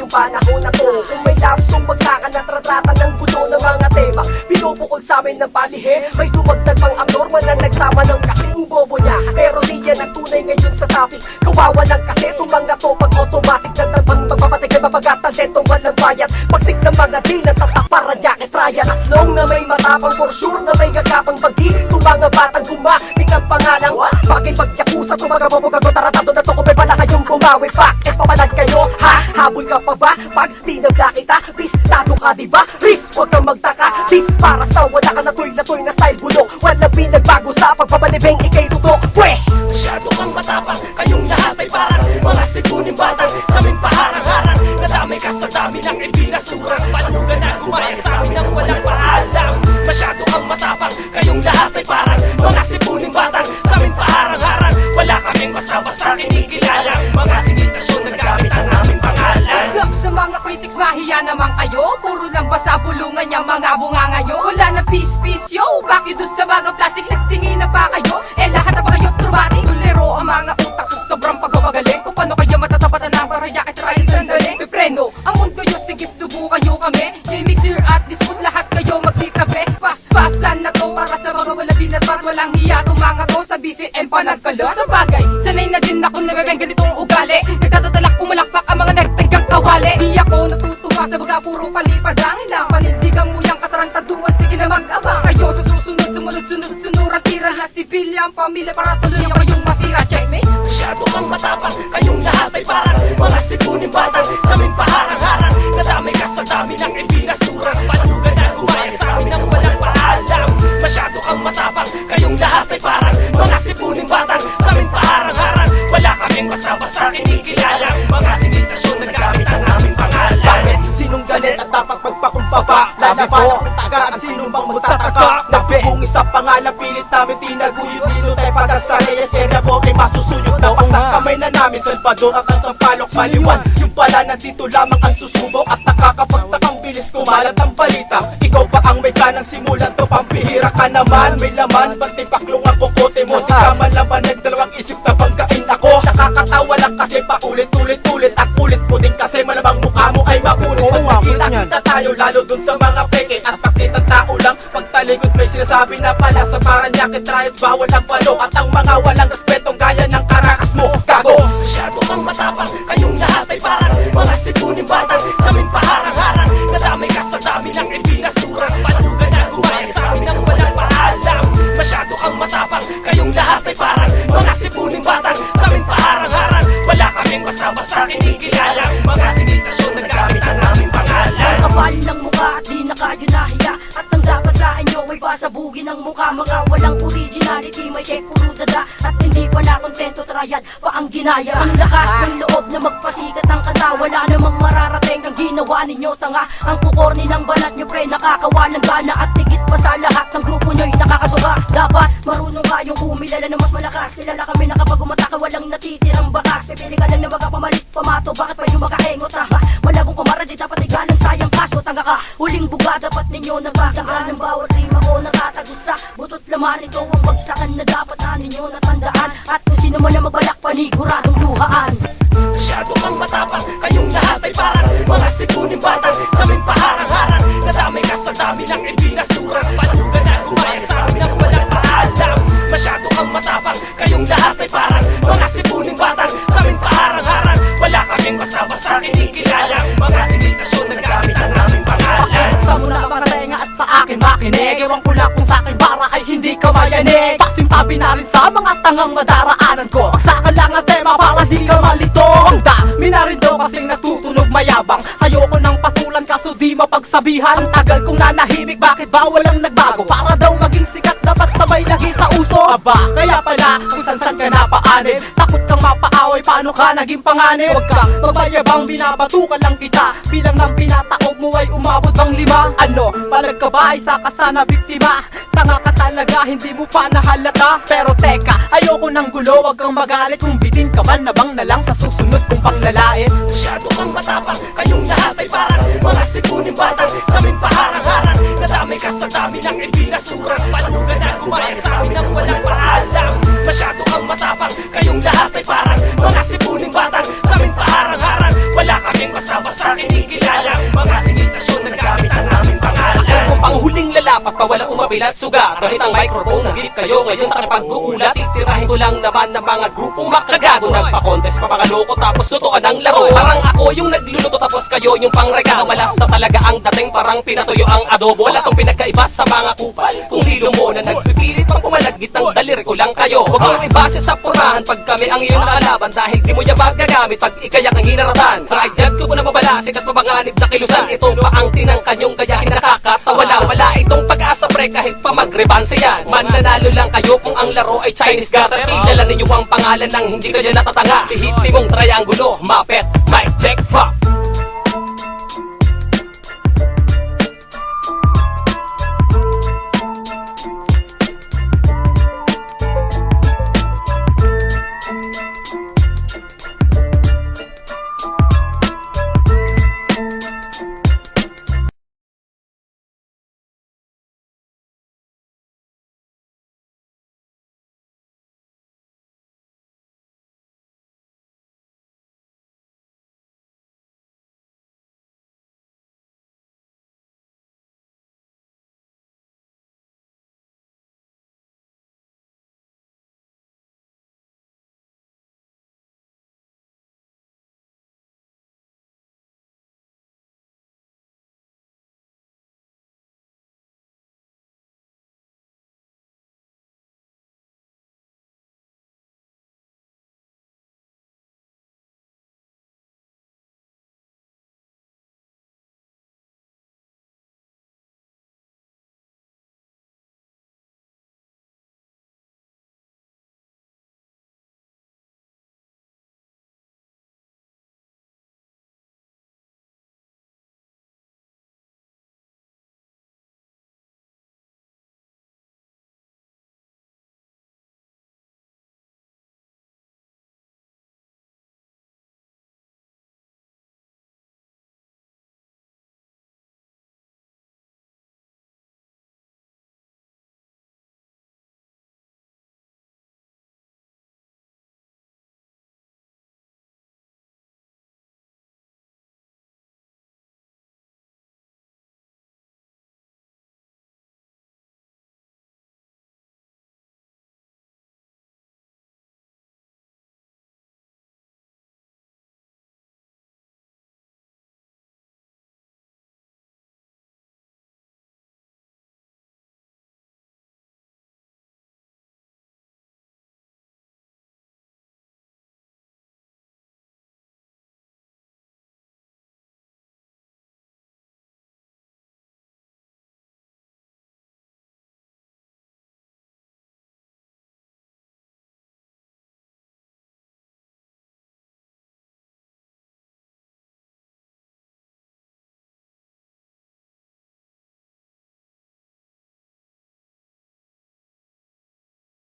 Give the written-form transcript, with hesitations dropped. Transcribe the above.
ngayong panahon na to. Kung may love song, bagsakan at retrata ng gulo ng mga tema, pinupukol sa amin ng balihe. May dumagdag pang abnormal na nagsama ng kasing bobo niya, pero di yan ang tunay ngayon sa topic. Kawawa lang kasi itong mga to, pag automatic na naman magpapatigay mapagat talentong walang bayad. Pagsik ng mga di natatak para jacket trial. As long na may matapang for sure na may gagapang bagi. Itong mga batang gumaming ang pangalang bagay pagyakusa. Itong mga bobogago taratado na to, kung may pala kayong bumawi pa, es papalag kayo ha? Habol ka pa ba? Pag tinagda kita, pistado ka diba? Risk, huwag kang magtaka. Bis para sa wala ka natuloy na style bulok. Walang pinagbago sa pagpabalibing ikay tutok. Pweh! Masyado kang matapang, kayong lahat ay parang mga sikuning batang sa aming paharang-harang. Nadamay ka sa dami ng ibinasurang palugan na gumaya sa amin ng walang paalam. Masyado kang matapang, kayong lahat ay parang mga sipuning batang sa aming paharang-harang. Wala kaming basta-basta kinikilala, mga imitasyon na gamit ang aming pangalan. Sa mga critics, mahiya naman kayo. Puro lang basta bulungan yung mga bunga ngayon. Wala na peace, yo. Bakit doon sa mga plastic nagtingin na pa kayo? Eh lahat na ba kayo traumatic? Tulero ang mga utak sa sobrang pagpapagaling. Kung paano kayo matatapatan ng parayakit try sandali. May preno, ang mundo nyo, sige subukan nyo kami. J-Mixer at dispute, lahat kayo magsitabi. Paspasan na to para sa mga walabin at ba't walang hiya tong mga to sa BCM pa nagkalo. Sa bagay, sanay na din ako na bebeng ganitong ugali. Nagtatatalak pumalakpak ang mga nagtagkang kawali. Di ako natutuwa sa mga puro palipadang ilang panindigan mo yung katarantaduan. Sige na mag-abang kayo sa susunod, sumunod-sunod-sunuran. Tira na sibilya ang pamilya para tuloy ang kayong masira. Checkmate. Masyado kang matapang, kayong lahat ay parang mga sikuning batang sa aming paharang-harang. Nadamay ka sa dami ng ibinasurang palugan na gumaya sa amin ng walang paalam. Masyado kang matapang, kayong lahat ay parang mga sipuning batang sa aming paharang-harang. Wala kaming basta-basta kinikilala, mga imitasyon na gamit ang aming pangalan. Bakit? Sinong galit at dapat magpakumbaba? Lalaban ang taga at sino bang magtataka? Nabibungi sa pangalan, pilit namin tinaguyod. Dito tayo pagkasanay, eskena mo kay masusuyod. Napasang kamay na namin, Salvador at ang sampalok maliwan. Yung pala nandito lamang ang susubo at nakakapagtakang bilis kumalat ang balita. Ikaw pa ang may kanang simulan to, pampihira ka naman. May laman, pati paklong ang kukote mo. Di ka man laban, nagdalawang isip na banggain ako. Nakakatawa lang kasi paulit-ulit at ulit mo din kasi malamang mukha mo ay mapunit. Pag nakita-kita tayo lalo dun sa mga peke at pakita tao lang. Pagtalikod may sinasabi na pala sa Paranaque trials bawal ang palo at ang mga walang respetong gaya ng karakas mo. Gago! Masyado kang matapang, kayong lahat ay parang mga sikuning batang sa aming paharang-harang. Nadamay ka sa dami ng ibinasurang palugan na gumaya sa amin ng walang paalam. Masyado kang matapang, kayong lahat ay parang mga sipuning batang sa aming paharang-harang. Wala kaming basta-basta kinikilala, mga imitasyon na gamit ang aming pangalan. Sa kapal ng mukha at di na kayo nahiya, at ang dapat sa inyo ay pasabugin ang mukha. Mga walang originality, may check puro dada, at hindi pa na kontento, trayad pa ang ginaya. Ang lakas ng loob na magpasikat ng kanta, wala namang mararating ang ginawa ninyo tanga. Ang kukorni ng balat nyo pre, nakakawalang gana, at tigit pa sa lahat ng grupo nyo'y nakakasuka. Dapat marunong kayong kumilala na mas malakas. Kilala kami na kapag umatake walang natitirang bakas. Pipili ka lang na magpapamalit pamato, bakit pa yung makaengot ha? Malabong kumara, di dapat igalang sayang kaso. Tanga ka, huling buga dapat ninyo nabagdaan. Ang bawat rima ko nakatagos sa butot laman. Ito ang bagsakan na dapat na ninyo natandaan. At kung sino man na magbalak, paniguradong luhaan. Masyado kang matapang, kayong lahat ay parang mga sikuning batang sa aming paharang-harang. Nadamay ka sa dami ng ibinasurang palugan na gumaya sa amin ng walang paalam. Masyado kang matapang, kayong lahat ay parang mga sipuning batang sa aming paharang-harang. Wala kaming basta-basta kinikilala, mga imitasyon na gamit ang aming pangalan. Sa muna mga tenga at sa akin makinig, ewan ko lang kung sa akin para ay hindi ka mayanig. Pasintabi na rin sa mga tangang madaraanan ko. Pagsakan lang ang tema para di ka malito. Ang dami na rin daw kasing natutunog mayabang. Ayoko nang patulan kaso di mapagsabihan. Ang tagal kong nanahimik, bakit ba walang nagbago? Para daw maging sikat dapat sabay lagi sa uso. Aba, kaya pala kung san-san ka napaanib. Takot kang mapaaway, paano ka naging panganib? Huwag kang magbayabang, binabatukan lang kita. Bilang ng pinataog mo ay umabot bang 5? Ano, palag ka ba isa ka sana biktima? Tanga ka talaga, hindi mo pa nahalata. Pero teka, ayoko ng gulo, wag kang magalit. Kung bitin ka man, nabang na lang sa susunod kong panglalait. Masyado kang matapang, kayong lahat ay parang mga sikuning batang sa aming paharang-harang. Nadamay ka sa dami ng ibinasurang palugan na gumaya sa amin ng walang paalam. Masyado kang matapang, kayong lahat ay parang mga sipuning batang sa aming paharang-harang. Wala kaming basta-basta akin di kilala. Mga limitasyon na gamit ang aming pangalan. Kung panghuling lalapat pa walang umapilat suga, gamit ang microphone, nagilip kayo ngayon sa pag-uulat. Titirahin ko lang naman ng mga grupong makagago, nagpa-contest pa mga loko tapos lutuan ang laro. Parang ako yung nagluluto tapos kayo yung pangregalo. Malas na talaga ang dating, parang pinatuyo ang adobo. Wala tong pinagkaiba sa mga kupal, kung hilo mo na nagpipilit pang pumalagit ng daliri ko lang kayo. Huwag mong ibase sa purahan pag kami ang iyong nakalaban, dahil di mo yabag gagamit pag ikayak ang hinaratan. Ragyat ko na mabalasik at mabanganib na kilusan. Ito pa ang tinangkan yung gayahin nakakatawala. Wala itong pag-asa pre kahit pa magrebanse yan. Mananalo lang kayo kung ang laro ay Chinese gutter. Kilala ninyo ang pangalan ng hindi kayo natatanga. Lihitimong triangulo, mapet, mic check, fuck.